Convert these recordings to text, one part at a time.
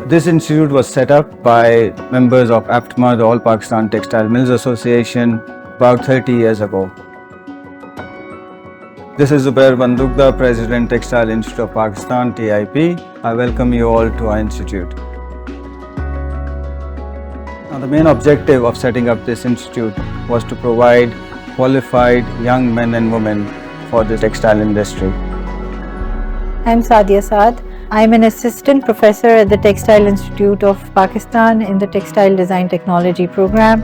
This institute was set up by members of APTMA, the All Pakistan Textile Mills Association, about 30 years ago. This is Zubair Bandukda, President, Textile Institute of Pakistan, TIP. I welcome you all to our institute. Now, the main objective of setting up this institute was to provide qualified young men and women for the textile industry. I'm Sadia Saad. I'm an assistant professor at the Textile Institute of Pakistan in the Textile Design Technology program.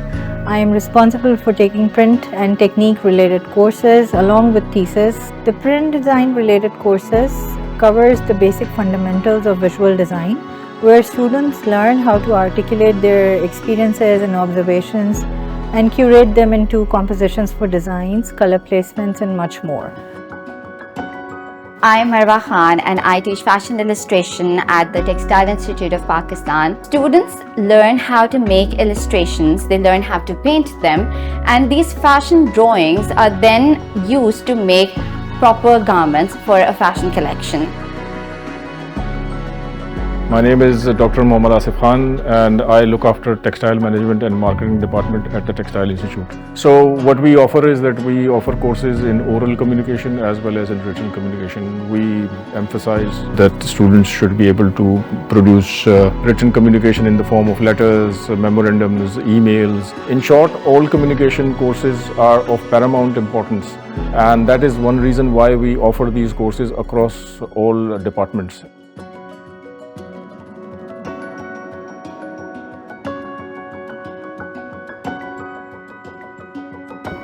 I am responsible for taking print and technique related courses along with thesis. The print design related courses covers the basic fundamentals of visual design, where students learn how to articulate their experiences and observations and curate them into compositions for designs, color placements and much more. I am Marwa Khan and I teach fashion illustration at the Textile Institute of Pakistan. Students learn how to make illustrations, they learn how to paint them, and these fashion drawings are then used to make proper garments for a fashion collection. My name is Dr. Mohammad Asif Khan and I look after Textile Management and Marketing Department at the Textile Institute. So what we offer is that we offer courses in oral communication as well as in written communication. We emphasize that students should be able to produce written communication in the form of letters, memorandums, emails. In short, all communication courses are of paramount importance, and that is one reason why we offer these courses across all departments.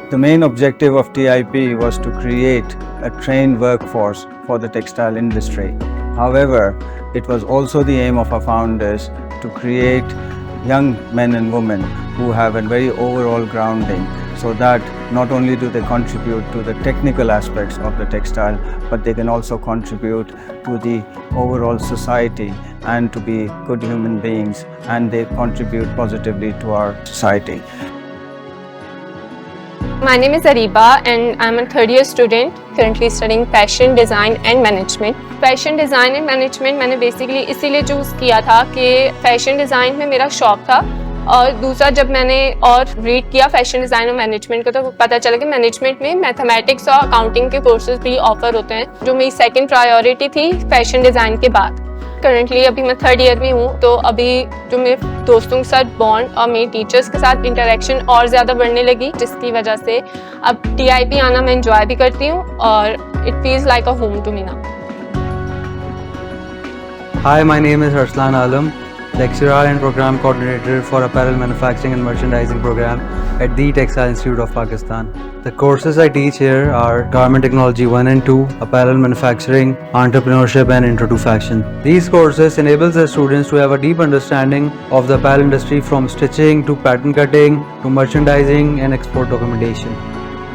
The main objective of TIP was to create a trained workforce for the textile industry. However, it was also the aim of our founders to create young men and women who have a very overall grounding, so that not only do they contribute to the technical aspects of the textile, but they can also contribute to the overall society and to be good human beings, and they contribute positively to our society. My name is Ariba and I'm a third year student currently studying fashion design and management. Fashion design and management मैंने basically इसीलिए choose किया था कि fashion design में मेरा शौक था, और दूसरा जब मैंने और रीड किया फैशन डिज़ाइन और मैनेजमेंट को तो पता चला कि मैनेजमेंट में मैथमेटिक्स और अकाउंटिंग के कोर्सेज भी ऑफर होते हैं, जो मेरी सेकंड प्रायोरिटी थी फैशन डिज़ाइन के बाद। करंटली अभी मैं थर्ड ईयर में हूँ, तो अभी जो मेरे दोस्तों के साथ बॉन्ड और मेरे टीचर्स के साथ इंटरेक्शन और ज़्यादा बढ़ने लगी, जिसकी वजह से अब TIP आना मैं एंजॉय भी करती हूँ और it feels like a home to me now. Hi, my name is Arslan Alam, lecturer and program coordinator for Apparel Manufacturing and Merchandising program at the Textile Institute of Pakistan. The courses I teach here are Garment Technology 1 and 2, Apparel Manufacturing, Entrepreneurship and Intro to Fashion. These courses enables the students to have a deep understanding of the apparel industry, from stitching to pattern cutting to merchandising and export documentation.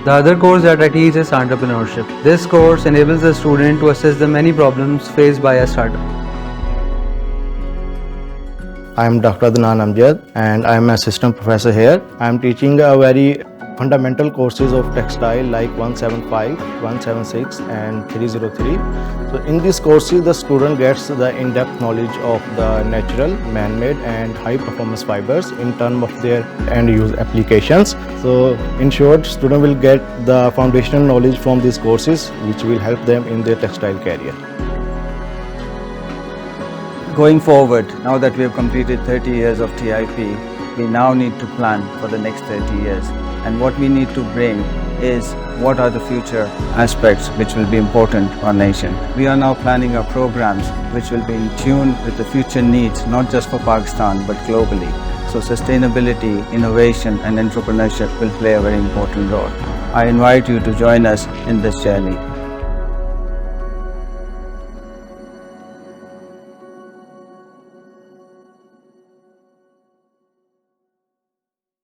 The other course that I teach is Entrepreneurship. This course enables the student to assess the many problems faced by a startup. I am Dr. Adnan Amjad and I am an assistant professor here. I am teaching a very fundamental courses of textile like 175, 176 and 303. So in these courses the student gets the in-depth knowledge of the natural, man-made and high-performance fibers in terms of their end-use applications. So in short, student will get the foundational knowledge from these courses which will help them in their textile career. Going forward, now that we have completed 30 years of TIP, we now need to plan for the next 30 years. And what we need to bring is what are the future aspects which will be important to our nation. We are now planning our programs which will be in tune with the future needs, not just for Pakistan but globally. So sustainability, innovation and entrepreneurship will play a very important role. I invite you to join us in this journey.